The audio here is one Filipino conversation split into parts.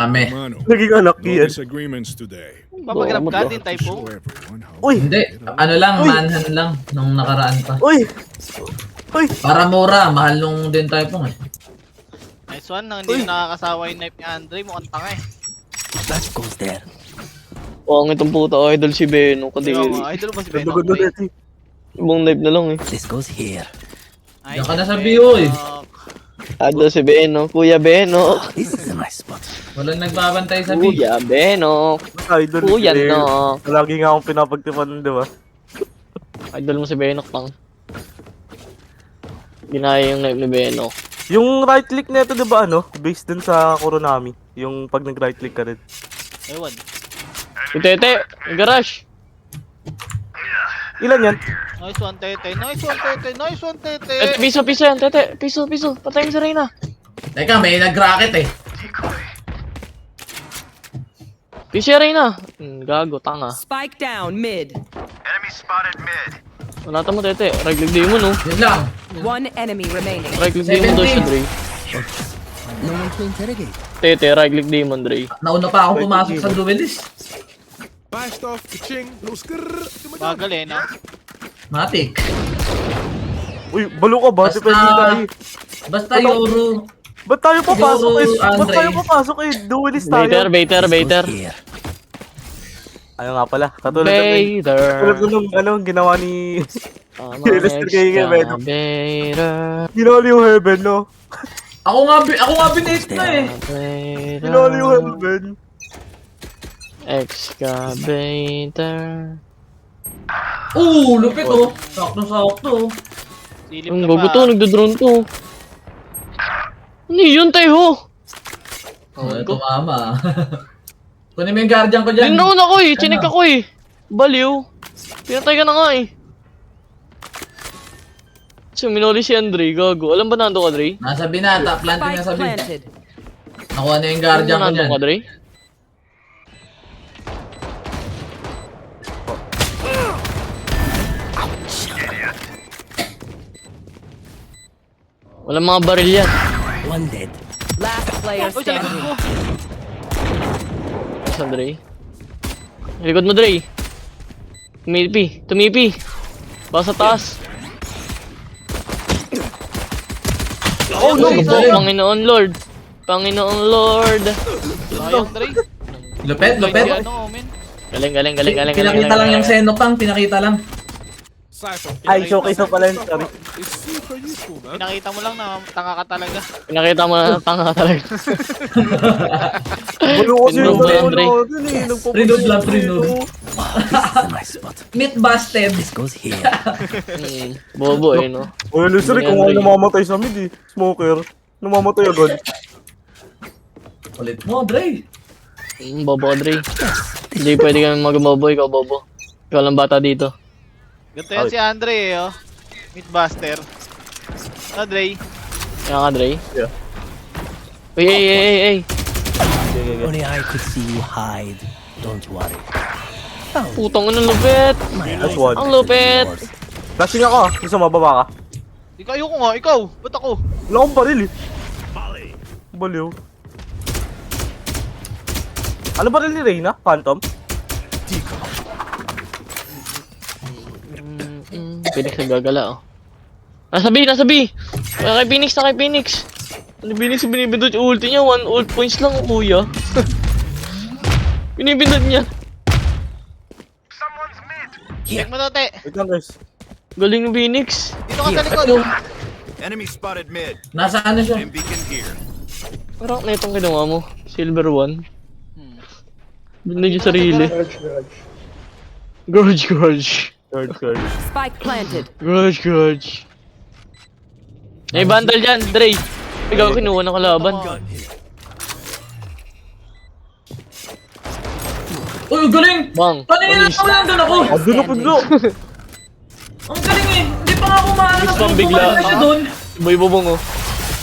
Kami. Naging anak yan. disagreements today. Papagrab ka din, typo. Show everyone how Uy! Hindi. Ano lang, Uy! manhan lang. Nung nakaraan pa. Uy! Uy! Para mura. Mahal nung din tayo pong eh. Nice one, nang hindi na nakakasawa yung knife ni Andre, mukhang tanga eh. Oo, ang itong puta idol si Beno. Di Kadiri. ba, idol ba si Ganda Venom? ganda Boy? dati. Ibang knife na lang eh. Diyan ka na sa view eh. Idol si Beno. Kuya Beno. Walang nagbabantay sa view. Kuya Beno. Idol. Kuya eh. no. Lagi nga akong pinapagtipan, di ba? Idol mo si Beno pang. Ginaya yung knife ni Beno. Yung right click nito, di ba ano? Based dun sa Kuronami. Yung pag nag-right click ka rin. Ewan. Tete, yung garage. Ilan yan? Nice one, Tete. Nice one, Tete. Nice one, Tete. Piso yan, Tete. Piso. Patayin si Reyna. Teka, may nag-rocket eh. Piso yan, Reyna. Gago, tanga. Spike down mid. Manata mo, Tete. Right-click demon, no? Yun lang. One enemy remaining. Right-click demon daw siya, 17. Dre. Tete, right-click demon, Dre. Nauna pa akong pumasok sa duelist. Blast off, ka-ching, no skrrr, Bagal eh, no? Matik. Uy, balo ka ba? Basta- Depende tayo. Basta Euro. Ba't tayo papasok eh? Siguro, Ba't Andre. tayo papasok eh? Duelist tayo. Baiter. Ano nga pala? Katulad nung ano, ginawa ni... Lester kay Venom. Baiter. Ginawa ni yung Heaven, no? Ako nga binate na eh. Ginawa ni yung Heaven. Excavator. Lupit oh. Sakto. Silip Ang ka bago pa. to, nagdodrone to. Ano yun, Tayo? Ito mama. Kunin mo yung guardian ko dyan. Dinoon ako eh, chinik ako eh. Baliw. Pinatay ka na nga eh. So, minuli si Andre, gago. Alam ba nando ka, Dre? Nasa binata, planting na Spike sa bin. planted. Nakuha na yung Alam guardian ba ko nando dyan. ka, Dre? Walang mga baril yan. Last player Uy, sa likod standing. ko. Saan, Dre? Likod mo, Dre. Tumipi. Baka sa taas. Oh no! Uy, galing. Panginoon Lord. Sayang, Dre. Lupet. Ano, men? Galing. Pinakita lang yung Senopang, pinakita lang. Cypher, Ay, showcase na pala yun, sorry. is super useful, man. Pinakita mo lang na tanga ka talaga. Pinakita mo na tanga ka talaga. Balo kasi yung Pinrog ba yan, dalawa Dre? na dun eh. Reload lang, reload. Meat busted. Bobo eh, no? Uy, Lester, kung ako namamatay sa mid eh. Smoker. Namamatay agad. Ulit mo, Dre. Bobo, Dre. Hindi pwede kami mag-bobo, ikaw bobo. Ikaw lang bata dito. Ganito yan si Andre eh, oh. Meatbuster. No, Dre. Kaya ka, Dre? Yeah. Hey. Only I could see you hide. Don't worry. Putang ina, lupit. That's one. Ang lupit. Flashing ako ah. Gusto mababa ka? Ikaw, ayoko nga. Ikaw. Ba't ako? Wala akong baril eh. Baliw. Ano baril ni Reyna? Phantom? Phoenix nagagala, oh. Nasa B! Kay Phoenix. Ano Phoenix binibindot yung ulti niya? 1 ult points lang, kuya. Binibindot niya. Check mo to, te. Wait lang guys. Galing ng Phoenix. Dito ka sa likod. Enemy spotted mid. Nasa ano siya? Beacon here. Parang na itong ginawa mo. Silver 1. Binigyan yung sarili. Grudge. Third. Spike planted. Grudge. May bundle dyan, Dre. Ikaw kinuha ng kalaban. Uy, galing! Bang. Kanina na ako nandun ako! Ah, dulo paglo. Ang galing eh! Hindi pa nga ako maano Miss na Pang bigla. na siya doon! Boy bubong, oh.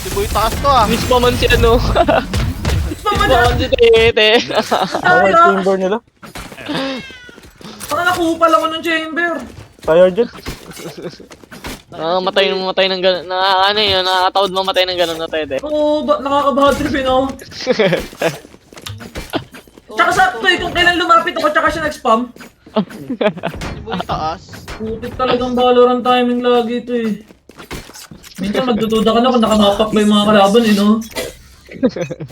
Si Boy taas to, ah. Miss pa man si ano. Miss pa Miss man pa man si Tete. Okay, chamber nila. Parang nakuhupal ako ng chamber! Tired dyan. Nakakamatay ng gano'n. Nakakatawad mamatay ng gano'n na Tete. Oo, nakaka-bad trip yun ako. nakasakto eh kung kailan lumapit ako tsaka siya nag-spam. Hindi mo yung taas. Putik talagang Valorant timing lagi ito eh. Minsan magdududa ka na kung nakamapak ba yung mga kalaban eh, no?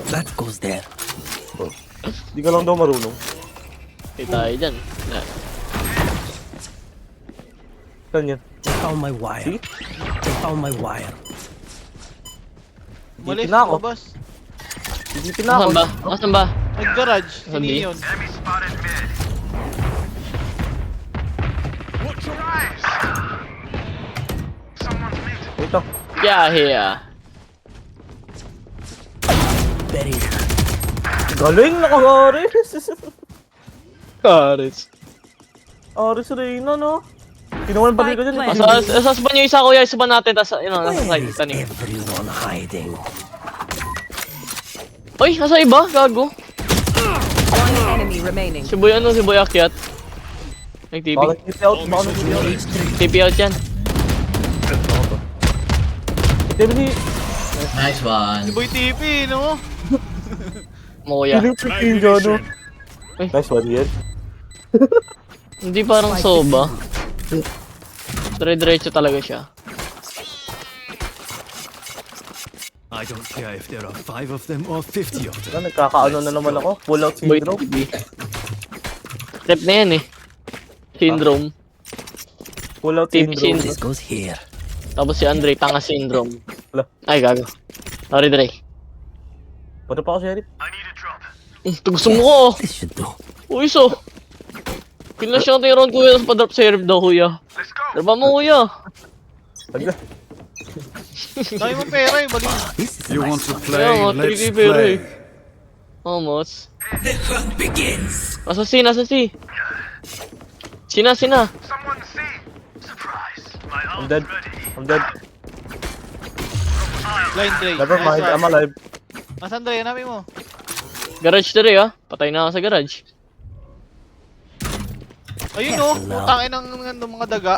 That goes there. Di ka lang daw marunong. Hindi tayo dyan. Saan yan? They found my wire. See? They found my wire. Malis, na ako. lumabas. Hindi na ako. Nasaan ba? Nasaan ba? Nag-garage. Sabi? Hindi yun. Ito. Yeah, here. Buried. Galing naka-Aris. Karis. Aris Reyna, no? Kinuha ng balik ko dyan. Asas ba nyo isa kuya? Isa ba natin? Tas, nasa Where side. is Tanim. everyone hiding? Uy, nasa iba? Gago. One enemy remaining. Si Boy ano? Si Boy Akyat. Nag-TV. Baka nag-tip out. Baka nag-tip out. TP out yan. Debbie, Nice one. Si Boy TP, no? Moya. feeling freaking dyan, no? Ay. Nice one yan. Hindi parang soba. Dire-diretso talaga siya. I don't care if there are 5 of them or 50 of them. Diba, nagkakaano na naman ako. Full out Boy syndrome. TP. Rep na yan eh. Syndrome. Full out TP syndrome. This goes here. Tapos si Andre, tanga syndrome. Wala. Ay, gago. Sorry, Dre. Paano pa ako, Sheriff? Ito gusto mo ko. This should do. Uy, so. Kailan siya natin round kuya, tapos pa-drop serve daw kuya. Darba mo kuya. Tagla. Dami mo pera eh, balik. This is You my want to spot. play? Kaya nga, Let's 3K pera play. eh. Almost. The hunt begins. Nasa C, nasa C. Sina. I'm dead. I'm dead. Blind Dre. Never mind, I'm alive. Nasaan Dre? Hanapin mo. Garage na rin ah. Patay na ako sa garage. Ayun oh, Careful now. putangin ng mga daga.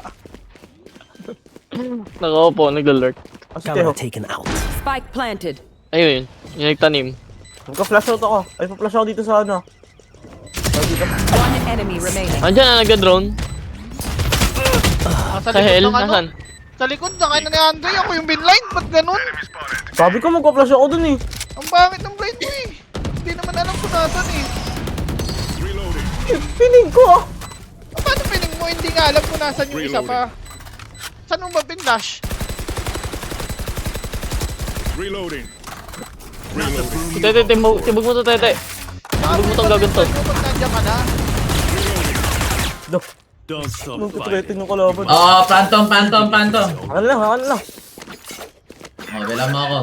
Nakaupo, nag-alert. Ah, si Teho. Camera taken out. Spike planted. Ayun, yung nagtanim. Magka-flash out ako. Ay, pa-flash ako dito sa ano. Dito. One enemy remaining. Andyan na, nag-drone. Sa Sa hell, likod ng ano? nasan? Sa likod na kayo na ni Andre. Ako yung binline. Ba't ganun? Sabi ko magka-flash ako dun eh. Ang pangit ng blind mo eh. Hindi naman alam kung nasan eh. Pining ko ah. Paano pining mo? Hindi nga alam kung nasan yung isa pa. Saan mo ba pinlash? Reloading. Tete, tibog mo to, Tete. Tibog mo tong gaganto. Pag nandiyan ka na. Don't stop Magkutretin yung kalaban. Oo, phantom. Hakan lang. Oh, bilang mo ako.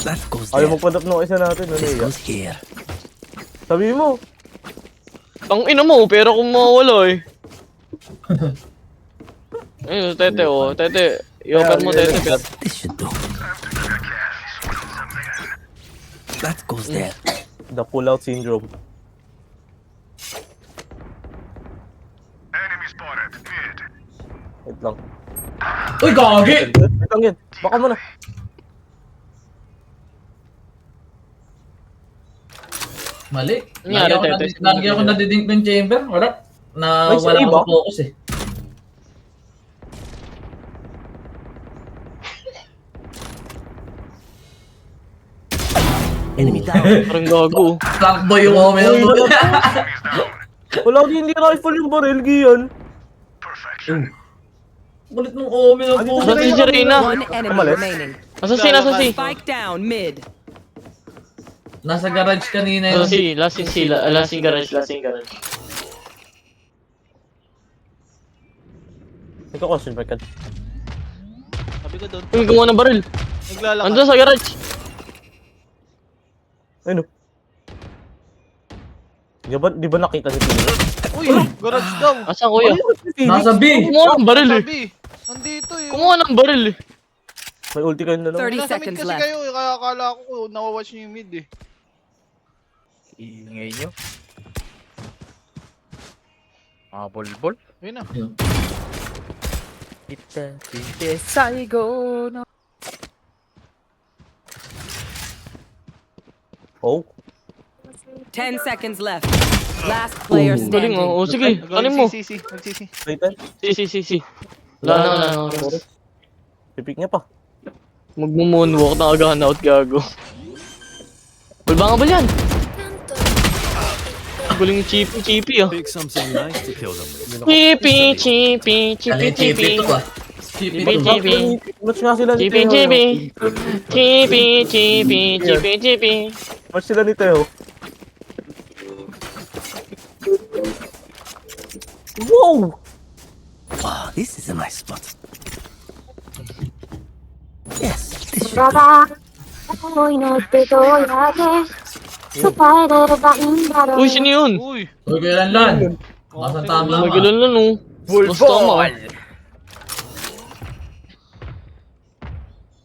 That goes Ayaw there. magpadap ng isa natin. Ano This iya? goes here. Sabi mo. Ang ina mo, pero kung mawala eh. Ayun, Tete oh. Tete, i-offer mo Tete. Pero This should do. That goes there. The pull out syndrome. Wait lang. Uy, gagi! Wait lang yan. Baka mo na. Mali. Nangyari, Tete. Lagi ako nadidink ng chamber. Wala. Ay, si Wala Iba? akong focus eh. Enemy down. parang gago. Fuckboy yung moment mo. Wala ko hindi rifle yung barrel, Gian. Kulit ng omen ang Ano puso. Nasa si Reyna. One enemy Amalis? remaining. Nasa C. Spike down mid. Nasa garage kanina Nasa yun. C. Last in garage. Ikaw question, Bekan. Sabi ko doon. Uy, gumawa ng baril. Naglalakad. Andun sa garage. Ayun oh. Di ba nakita si Pino? Uy, garage daw. Asan kuya? Nasa B. Kumuha ng baril eh. Sabi. Nandito eh. Kumuha ng baril eh. May ulti kayo na lang. 30 Nasa mid seconds kasi left. kayo eh. Kaya akala ko nawawatch niyo yung mid eh. Iingay nyo. Mga bolbol. Yun na. Kita, tinte, saigo, no. Oh. 10 seconds left. Last player Galing standing. oh. O sige, kanin mo. Magsisi. Titan. Si. Wala na. Pipik niya pa. Magmo-moonwalk na agahan out gago. Wala nga ba yan? Galing chippy oh. Pick something nice to kill them with. Chippy. Chippy to ah. Chippy to. Chippy. Match nga sila ni Teo. Chippy. Match sila ni Teo. Wow! Ah, this is a nice spot. Yes, this should Uy, sino yun? Uy! Uy, kailan lan? Masan tama. Magalan lang oh. Mas tama.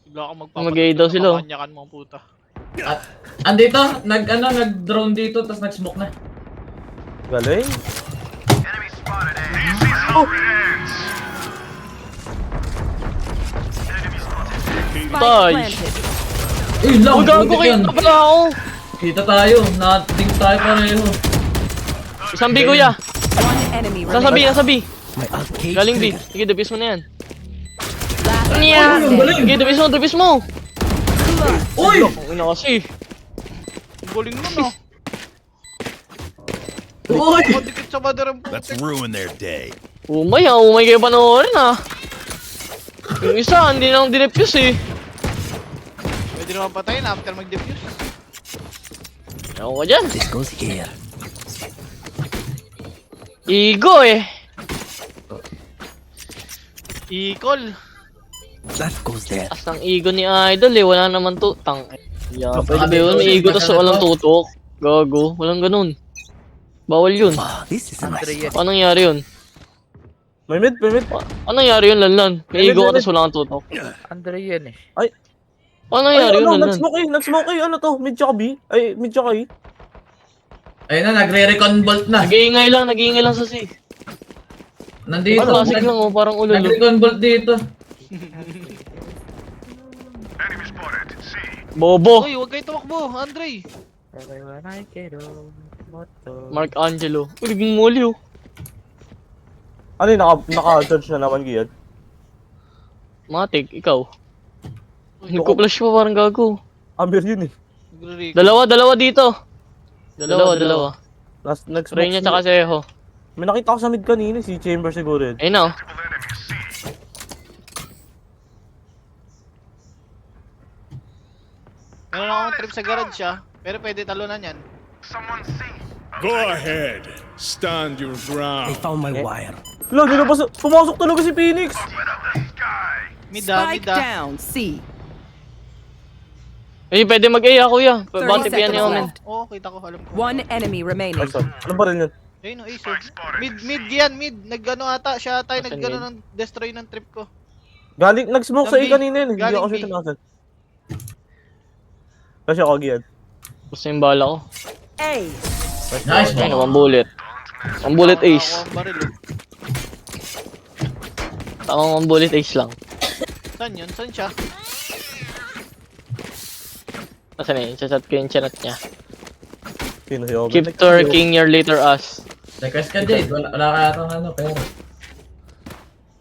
Bigla ako magpapalit. Mag-A daw sila, oh. Kapanyakan mo, puta. Andito, nag-drone dito, tapos nag-smoke na. Galing. Spike Tay. planted. Uy, lang, Uy, gago buti kayo yan. na pala ako. Kita tayo, nating tayo pareho. Isang B kuya. One enemy remaining. Nasa B. my arcade. Galing B. Sige, debis mo na yan. Last Uy, player ang standing. galing. Sige, debis mo. Uy! Ang ina kasi. Ang galing nun, ah. Uy! Dikit sa bader ang puta. Let's ruin their day. Umay kayo panoorin ah. Yung isa, hindi na akong dinepuse eh. Pwede naman patayin after mag-defuse. Ewan ko dyan. This goes here. Igo eh. Equal. That goes there. As ng ego ni Idol eh, wala naman to. Yeah, pwede ba yun? May ego tas walang tutok. Gago, walang ganun. Bawal yun. Ah, this is a nice spot. Paano nangyari yun? May mid. Paano nangyari yun, Lanlan? May ego ka tas wala kang tutok. Andre yan eh. Paano Ay, nangyari yun, ano, Lanlan? nag-smoke eh. Ano to? Mid tsaka B? Ay, mid tsaka E. Ayun na, nagre-recon bolt na. Nag-iingay lang sa C. Nandito, Classic lang oh, parang ulolo. nag-recon bolt dito. Bobo. Uy, huwag kayo tumakbo, Andre. Mark Angelo. Uy, naging muli oh. Ano yun, naka-judge na naman Giyad. Matik, ikaw. Nagko-flash pa parang gago. Amber yun eh. Nagre-recon. Dalawa dito. Dalawa. Nag-smoke Try niya tsaka si Eho. May nakita ko sa mid kanina, si Chamber siguro yun. Ayun na oh. Meron akong trip sa garage siya, pero pwede talunan yan. Go ahead. Stand your They ground. found my wire. Wala, pumasok talaga si Phoenix! Mid Spike ah. down. C. Eh, pwede mag-A kuya. 30 Bati pa yan ni seconds Omen. left. Oo, kita ko, alam ko. One enemy remaining. Ay, sorry. Ano ba rin yun? Ayun o, ace. Mid yan, mid. Nag-ano ata, siya ata yung Asan nag-ano mid? ng destroy ng trip ko. Galing, nag-smoke sa A Galing kanina yun. Hindi galing ako B. siya tinasan. Kasi ako Giyad. Gusto yung bala ko. A. Nice Ayun, mo. 1 bullet. 1 bullet ace. Ako ang baril, oh. Tamang 1 bullet ace lang. Saan yun? Saan siya? Nasaan eh? Chat ko yung chat niya. Sino si Omen? Keep twerking your later ass. Request ka, Jade. Wala ka yatang ano, pero...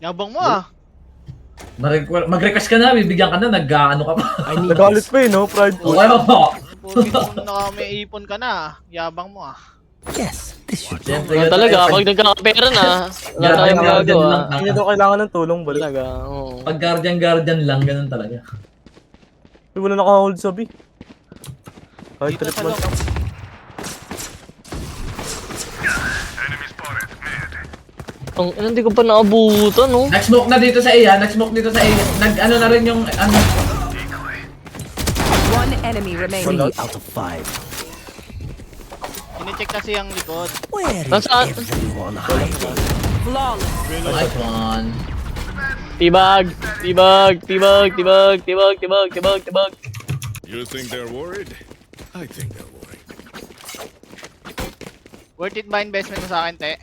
Yabang mo ah. Mag-request ka na, bibigyan ka na, nag-ano ka pa. I need Nagalit this. pa eh, no? Pride po. Okay po. Pugi mo may ipon ka na. Yabang mo ah. Yes, this should do. Siyempre, Wala talaga, pag nagkakapera na, wala Yeah, tayong magagawa. Hindi niya daw kailangan ng tulong, balik. Talaga, oo. Pag guardian lang, ganun talaga. Uy, wala naka-hold sa B. Ay, Dito trip sa man. loob. Ang hindi ko pa naabutan, no? Nag-smoke na dito sa A, ha? Nag-smoke dito sa A. Nag-ano na rin yung, ano... One enemy remaining. 3 out of 5. Ini-check kasi ang likod. Where is Nasaan? everyone hiding? Flawless. Nice one. Tibag! Tibag! You think they're worried? I think they're worried. Worth it ba investment mo sa akin, te?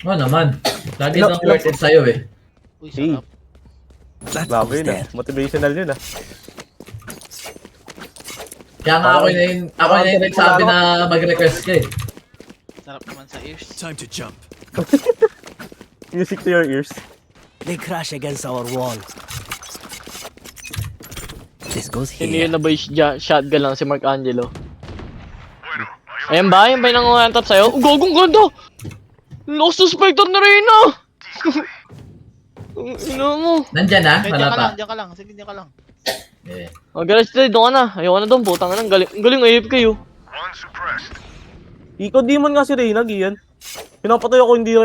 Oo naman. Lagi nang worth it sa'yo eh. Uy, sarap. That Grabe goes yun ah. there. Motivational yun ah. Kaya nga ako na yung nagsabi na mag-request ka eh. Sarap naman sa ears. Time to jump. Music to your ears. They crash against our wall. This goes Hindi here. yun na ba yung shotgun lang si Mark Angelo? Ayan ba? Ayan ba yung nangungantat sa'yo? Oh, gagong ganda! Lost to Spectre na rin ah! Ino mo. Nandyan na? Eh, Wala pa. diyan ka lang. Sige, diyan ka lang. Eh. Oh, garage tayo, doon ka na. Ayoko na doon, putang na. Ang galing ayip kayo. Ikaw demon nga si Reyna, Gian. Pinapatay ako hindi,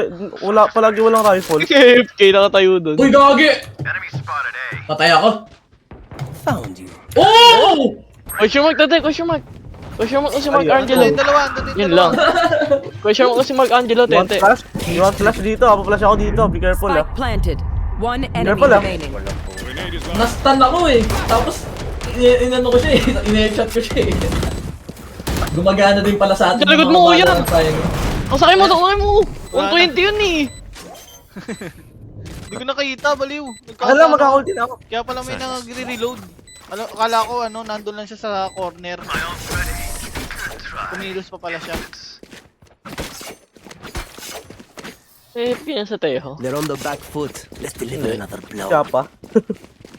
palagi walang rifle. AFK nakatayo doon. Uy, gagi! Patay ako. Found you. Oh! Question mark, tate, question mark. Question mark ko si Mark Ayun. Angelo. Andun yung dalawa, andun yung Yun dalawa. lang. Question mark ko si Mark Angelo, You want tete. flash? You want flash dito? Flash ako dito. Be careful ah. Spike planted. One enemy Careful, ah. remaining. Nastan ako eh. Tapos, inano ko siya eh. Ine-headshot ko siya eh. Gumagana din pala sa atin. Sa likod yung mo, mga yan! bala tayo. Ang sakay mo, sakay mo! 120 yun eh! Hindi ko nakita, baliw. Alam, magkakulti na ako. Kaya pala may nagre-reload. Akala ko nandun lang siya sa corner. Kumilos pa pala siya. AFK na sa Teho. They're on the back foot. Let's deliver another blow. Siya pa.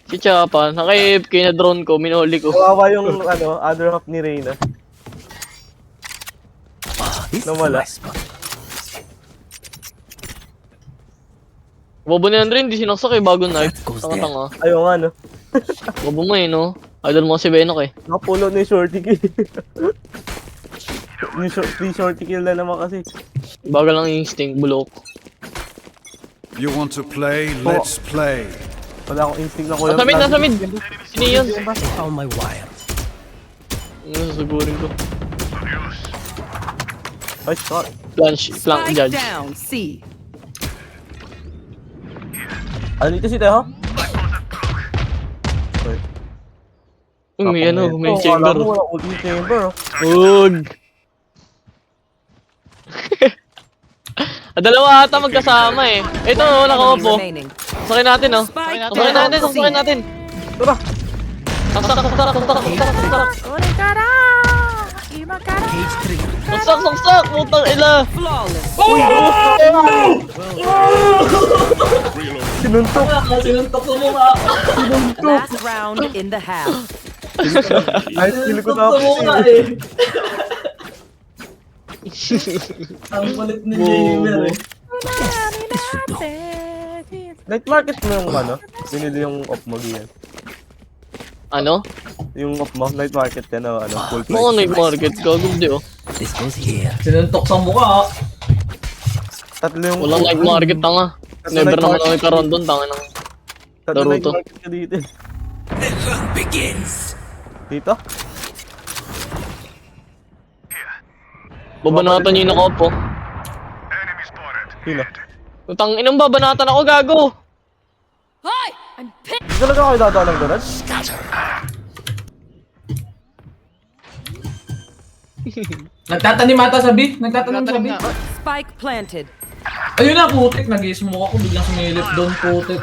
Si Chapa, naka-AFK na drone ko, minuli ko. Kawawa yung other half ni Reyna. This is Nawala. my spot. Bobo ni Andre, hindi sinaksak eh, bago knife. That goes there. Tanga-tanga. Ayaw nga no. Bobo mo eh, no? Idol mo si Benok eh. Nakapulo ni Shorty kill. Yung free shorty kill na naman kasi. Bagal lang yung instinct, bulok. You want to play? Let's play. Wala akong instinct na kuya. Nasa mid, nasa mid! Sino yun? I found my wire. Sasagurin ko. Ay, shot. Flank Spike judge. down. C. Ano dito si Teho? May ano, may Oh, chamber. alam mo, wala ulti chamber. Ug! Dalawa ata magkasama eh. Ito, Enemy nakaupo. remaining. Sakay natin oh. Spike Sakay down. natin, sakay natin. Tara. Cage 3. Saksak, putang ila. Flawless. Sinuntok. Sinuntok sa mukha. Last round in the half. Ay, kill ko Sinuntok sa tapos mukha eh. eh. Ang kulit ni Jamer eh. This should do. Night market mo yung ano? Binili yung off mo yan. Ano? Yung off mo, night market yan na ano, full price. Mga night market, gagawin di oh. This goes here. Sinuntok sa mukha. Tatlo yung... Walang night market, tanga. Never naman ako nagkaroon doon, tanga ng... Tatlo night Naruto. market ka dito. The hunt begins. Dito? Babanatan niyo yung nakaupo. Sino? Utang inang babanatan ako, gago. Hindi talaga ako dadaan ng ganun? Nagtatanim ata sa B. Nagtatanim sa B. Tatanim nga. Spike planted. Ayun na, putik. Nag-smoke ako. Biglang sumilip doon, putik.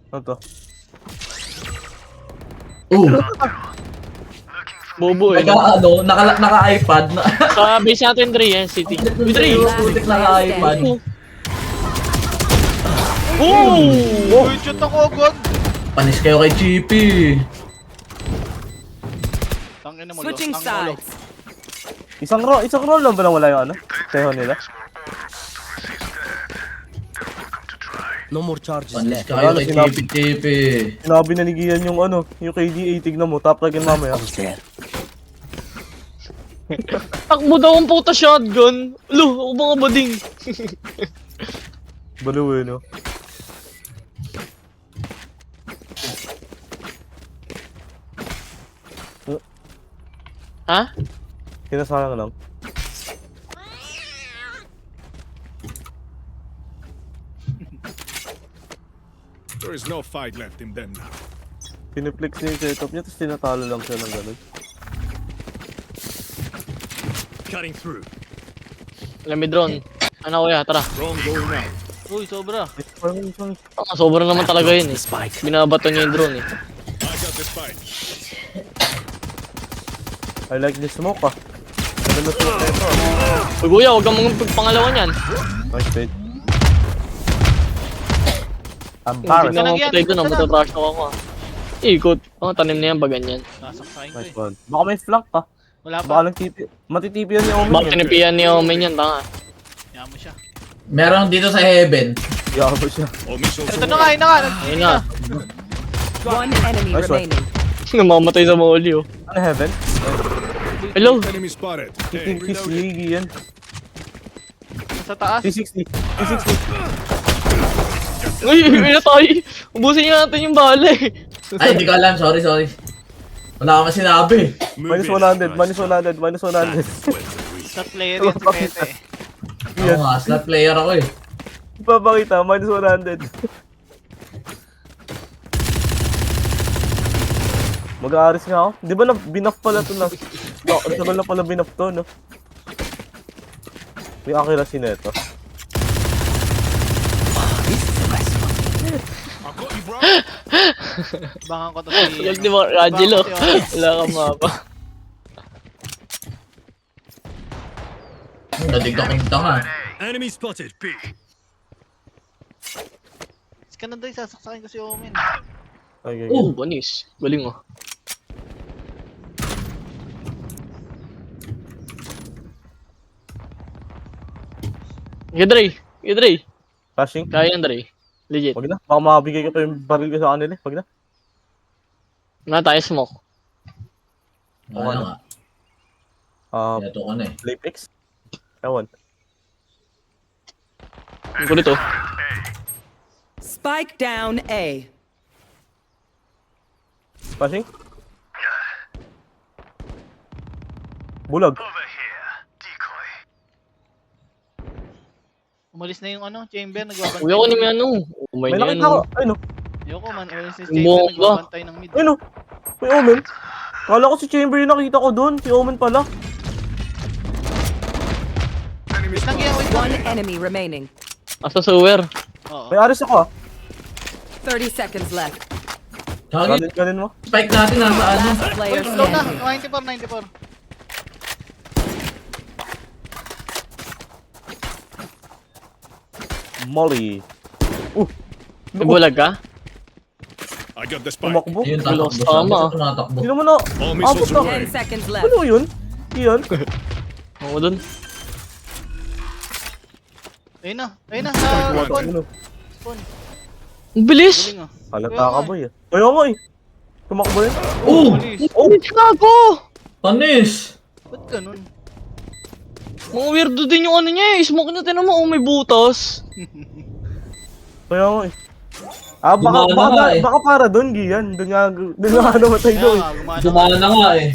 Ano to? Bobo eh. Naka-iPad na. Sa base natin 3 eh, city. 3! Putik naka-iPad. Oh! Uy, shoot ako agad. Panis kayo kay Chippy. Tangin mo, Switching Ang ulo. sides. Isang roll lang ba lang wala yung ano? Teho nila? No more charges Panis left. kayo kay Chippy. Sinabi na ni Gian yung ano, yung KDA, tignan mo, top again mamaya. Goes there. Takbo daw ang puta shotgun. Lo, ako mga bading. Baliw eh, no? Ha? Kinasarang lang. There is no fight left in them now. Piniplex niya yung setup niya, tapos tinatalo lang siya ng ganun. Cutting through. Alam may drone. Ano kuya, tara. Drone going out. Uy, sobra. Parang Sobrang naman talaga yun eh. Spike. Binabato niya yung drone eh. I got I like this smoke ah. Ano na smoke na ito ah. Uy, kuya, huwag kang mga pangalawa niyan. Nice bait. Hindi Embarrassed. na mamatay doon, matatrash na ako ah. Ikot. Oh, tanim na yan ba ganyan? Sasaksakin ko Nice eh. one. Baka may flank ah. Wala Baka pa. lang tipi. Matitipi yan ni Omen Bakit yan. tinipian ni Omen yan, tanga? Yaman mo siya. Meron dito sa heaven. Yabo siya. Ito na nga, yun na nga. Ayun na. One enemy Nice one. remaining. Namamatay sa molly oh. Ano heaven? Hello? Enemy spotted. Hey, 15 Yigi yan. Sa taas. 360. 360. Uy, tayo. Ubusin niyo natin yung bala eh. Ay, hindi ko alam. Sorry. Wala akong sinabi. Minus 100. Minus 100. Minus 100. Sa player yan si Pete. Oo nga, slot player ako eh. Ipapakita. Minus 100. Mag-aaris nga ako. Di ba na binaf pala ito na? Ang tagal na pala binaf to, no? May accuracy na ito. Bangan ko to si... Huwag di ba, Angelo? Bangan ko si Omen. Wala kang mapa. Dadig akong tanga. Enemy spotted. B. Ka na doon, sasaksakin ko si Omen. Ay, Oh, banis. Galing oh. Yadre. Flashing. Kaya yan, Dre. Legit. Wag na. Baka makabigay ko pa yung baril ko sa kanila eh. Wag na. Na tayo smoke. Wala nga. Pinato ko na eh. Lapex. Ewan. Ang kulit oh. Spike down A. Flashing. Bulag. Umalis na yung ano, chamber, nagbabantay. Uy, ako ni may ano. Umay May niya nakita ko. ano. Ay no. Ayoko man, umalis na yung Yung chamber, bomba. nagbabantay ng mid. Ay no. May Omen. Kala ko si Chamber yung nakita ko doon. Si Omen pala. Wait lang yan, wait lang. One enemy remaining. Asa sewer. Oo. May aris ako ah. 30 seconds left. Kagi, Ganin mo. spike natin nasa ano. Last player Wait, low na, standing. 94. Molly. Ibulag ka? I got the spike. Tumakbo. Yun, Tulos tatakbo. Sabi tama. ko tumatakbo. Hindi naman na. All Abot missiles na. away. 10 seconds left. Ano yun? Iyan. Oo dun. Ayun na, sa spawn. Ano? Ang bilis! Galing oh. Halata ka boy ah. Kaya nga eh. Tumakbo yun. Oh! Police. Oh, gago! Panis! Ba't ganun? Mga weirdo din yung ano niya eh. Smoke niya, tinan mo, oh, may butas. Kaya nga eh. Ah, baka, Gumana baka, nga eh. baka para doon, Gian. Doon nga namatay Kaya doon. nga, gumana. Dumana na nga eh.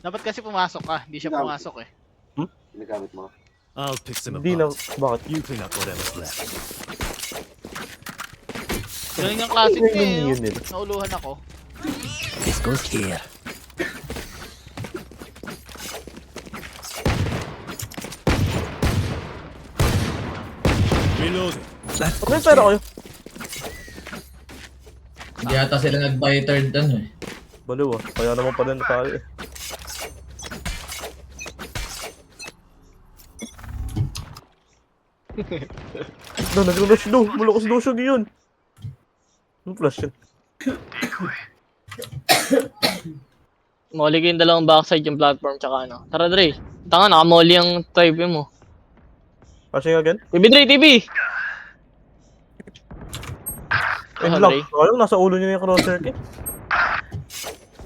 Dapat kasi pumasok ka, hindi siya pumasok eh. I'll pick them Hindi na, apart. bakit? You clean up whatever's left. Galing ang classic Yun, niya eh. yun, oh. yun. Nauluhan ako. This goes here. Reloading. Okay, pero kayo. Hindi ata sila nag-buy third ano eh. Baliw ah. Kaya naman pala na tayo eh. Nag-rush daw. Malakas daw siya yun. Anong flash yun? Molly ko yung dalawang backside yung platform tsaka ano. Tara Dre. Tanga, nakamolly ang type mo. Flashing again? TV Dre, TV! Ay, Ano lang. Dre. Ayun, nasa ulo niya yung crosshair eh.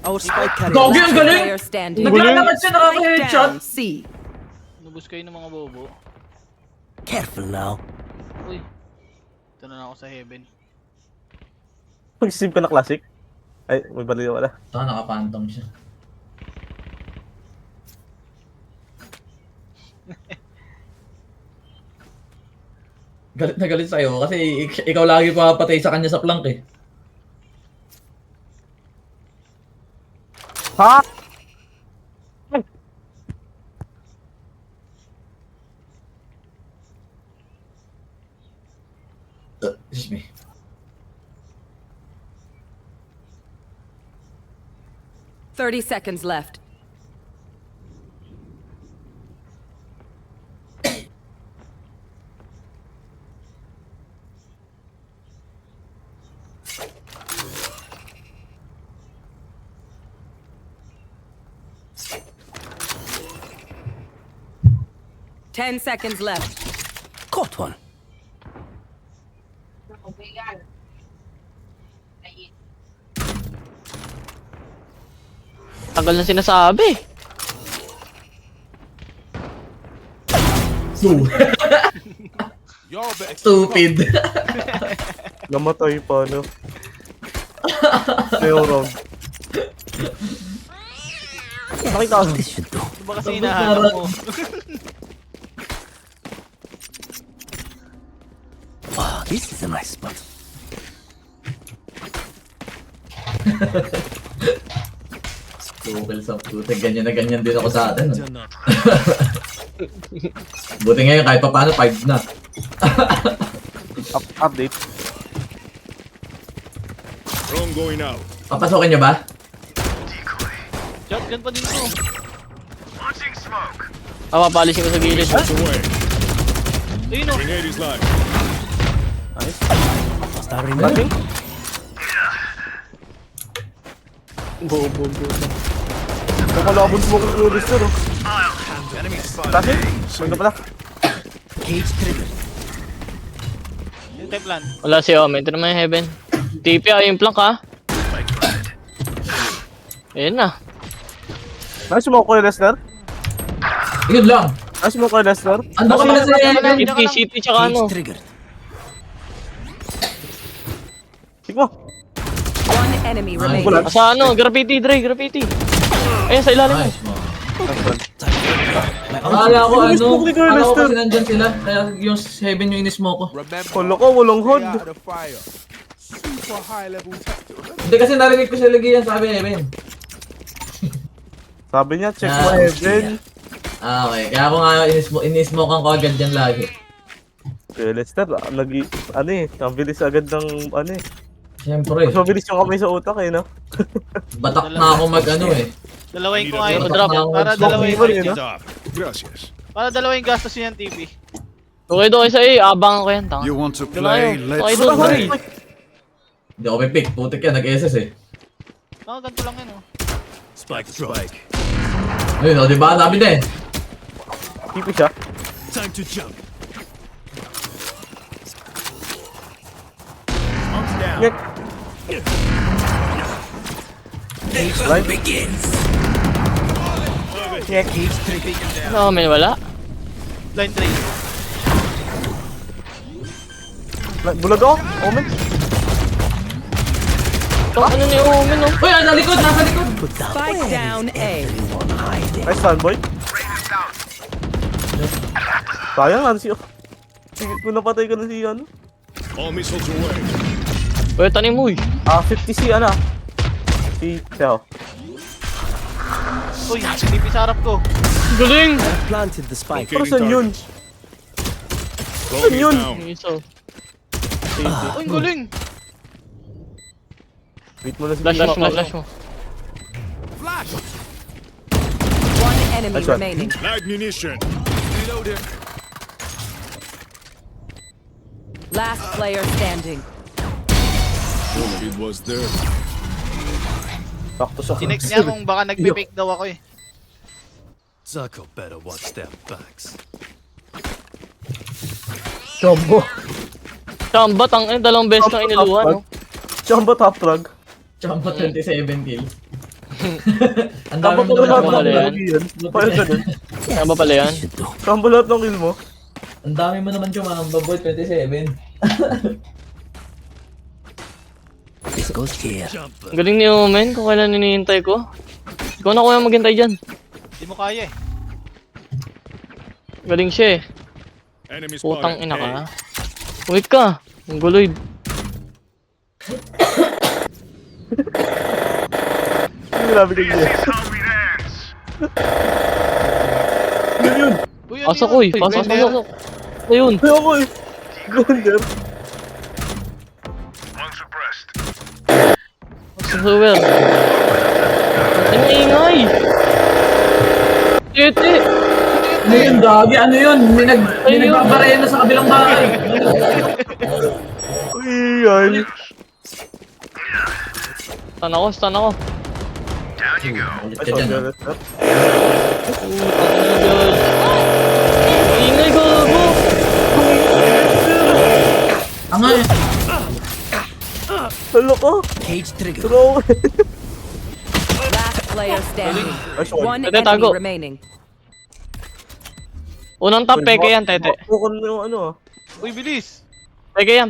Our spike carrier. Gogi, ang galing! Player standing. Naglalakad siya, Spike nakaka-headshot! down C. Nubos kayo ng mga bobo. Careful now. Uy. Ito na ako sa heaven. Mag-sim ka na classic. Ay, may baliw wala. Taka naka-phantom siya. Galit na galit sa'yo kasi ikaw lagi papatay sa kanya sa plank eh. Ha? Excuse me. 30 seconds left. Ten seconds left. Caught one. Tagal na sinasabi. Stupid. Namatay pa, no? Sayo round. Nakita ko. This should do. Ano ba kasi hinahanap mo? Ah, this is a nice spot. Tukal sa puta. Ganyan na ganyan din ako sa atin. They're not. Buti ngayon kahit pa paano 5 na. Update. Drone going out. Papasokin niyo ba? Shotgun pa din to. Papalisin ko sa gilid. Away. Ayun o. Grenade is live. Star remaining. Bobo. Nakalabon mo kung yung lister, oh. Kasi? Maganda pala. Cage triggered. Yung type plan. Wala si Omen. Ito naman yung heaven. TP yung plank ha. Ayun na. Nice mo ko yung Lester? Yun lang. Nice mo ko yung Lester? Ano ka na sa City tsaka Cage ano. triggered. Sige mo. One enemy remaining. Bulat. Sa ano, graffiti, Dre, graffiti. Ayun, sa ilalim mo. Nice mo. Akala ko ano, akala ko kasi nandyan sila. Kaya yung 7 yung inismo ko. Kolo ko, walang hood. Hindi kasi narinig ko siya lagi yan sabi Evan. Sabi niya, check mo Ah, heaven. Ah, okay. Kaya ako nga inismokan ko agad dyan lagi. Kaya Lester, lagi, ano eh, ang bilis agad ng, ano eh. Siyempre, Mas mabilis yung kamay sa utak eh, no? batak na ako mag ano eh. Dalawain ko nga yun. Drop. Para dalawain Smoke mo, no? Stop. Gracias. Para dalawain gastos yun yung TV. Okay doon kayo sa abangan ko yan. Tanga. You want to Doon play? kayo. Let's Okay doon, play. hurry. Hindi ako may pick. Putik yan, nag-SS eh. Ganito lang yun oh. Spike drop. Ayun o, diba? Sabi din. Pipi siya. Time to jump. Ngek. Right? Begins. Ngek. Cage triggered. Ano, Omen, wala? Blind train. Bulag ako? Omen? Ano ni Omen, oh? Uy, nasa likod! Nasa likod! Put down. Spike down A. Everyone hiding. Nice fanboy. Sayang ano siya. Sige, kung napatay ka na si ano. All missiles away. Pwede tanim mo, eh. 50 si ano. Si Teo. Uy, TV sa harap ko. Galing! Planted the spike. Pero saan yun? Drone is yun? down. Yung isa. Uy, ang galing. Wait mo na si Flash mo, flash mo. One enemy Nice one. remaining. Light munition. Reloading. Last player standing. It was there. Sakto sa Sinex niya kung baka nagpe-fake daw ako eh. Zucko better watch their backs. Jumbo. Chamba, tangin, dalawang beses na iniluhan, no? Jumbo top frag. Champa 27 kills. Ang Jumbo dami mo pala lahat naman pala ng yan. kill yan. Paano ganun? Chamba pala yan. Should do. Jumbo lahat ng kill mo. Ang dami mo naman chumamba boy, 27. This goes here. Jumper. Ang galing ni Omen, kung kailan hinihintay ko. Ikaw na kuya maghintay dyan. Hindi mo kaya eh. Galing siya eh. Enemy Putang spotted. ina ka. Hey. Wait ka. Ang guloy. Grabe ka niya. Yun yun. Uy, ano Pasok yun? uy. Pasok, Blender. pasok. Ayun. Ay ako eh. Blender. Super. Ano Ay! Tete! Ano yun, Gagi? Ano yun? May Ayun. nagbabarena sa kabilang bahay. Uy, yan. Stun ako. Ulit Ay, ka dyan. sorry, sir. Ingay ko! Ang nga eh. Halo ko. Cage trigger. Throw. Last player standing. Ay, sorry. One Tete, tago. enemy remaining. Unang top, peke yan, Tete. Bukon mo yung ano ah. Uy, bilis! Peke yan.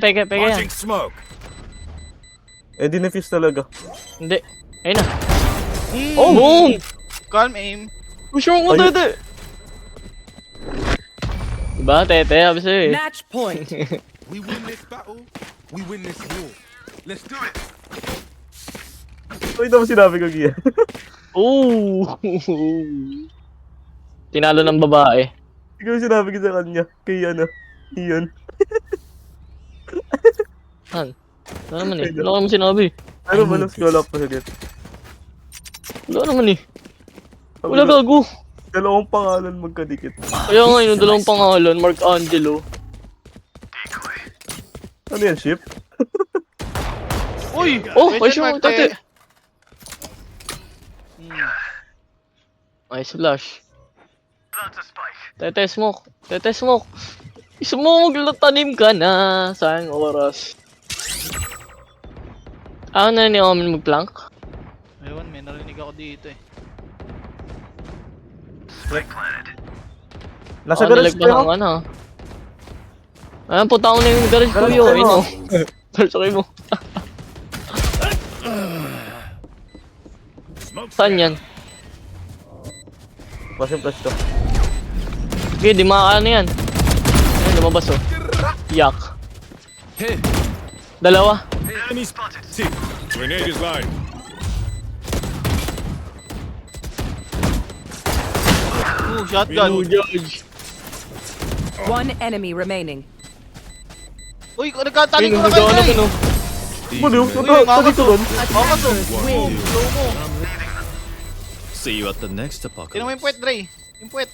smoke. Eh, dinefuse talaga. Hindi. Ayun na. Oh! Boom! Calm aim. Push mo, Ayun. Tete! Diba, Tete? Sabi sa'yo eh. Match point. We win this battle, we win this war. Let's do it. Uy, naman sinabi ko, Gia. Ooh! Tinalo ng babae. Ikaw yung sinabi ko sa kanya. Kay ano. Iyon. Han? Wala naman eh. Wala naman sinabi. Ano ba nang scroll up pa saglit? Wala naman eh. Wala gago. Dalawang pangalan magkadikit. Kaya nga yun, dalawang pangalan, Mark Angelo. Ano yan, ship? Uy! Oh, question ay, mark, Tete. eh. Ay, slash. Tete smoke. Tete smoke. Smoke, tanim ka na. Sayang oras. Ako na ni Omen mag-plank. Ewan, may narinig ako dito eh. Nasa Ako garage nilag pa kayo? ng ano. Ayan, punta ko na yung garage ko yun. Ayun o. Sakay mo. Saan yan? Pasing flash to. Okay, di makakaano yan. Ayun, lumabas o. Yak. Hey, Dalawa. enemy spotted. See, grenade is live. Shotgun. Judge. One enemy remaining. Uy, nagkataling Ayun, ko na kayo, nagdaan Dre! ako no. Baliw, Uy, dito ron. Makas oh. Boom, slow mo. See you at the next Tinan mo apocalypse. yung puwet, Dre. Yung puwet.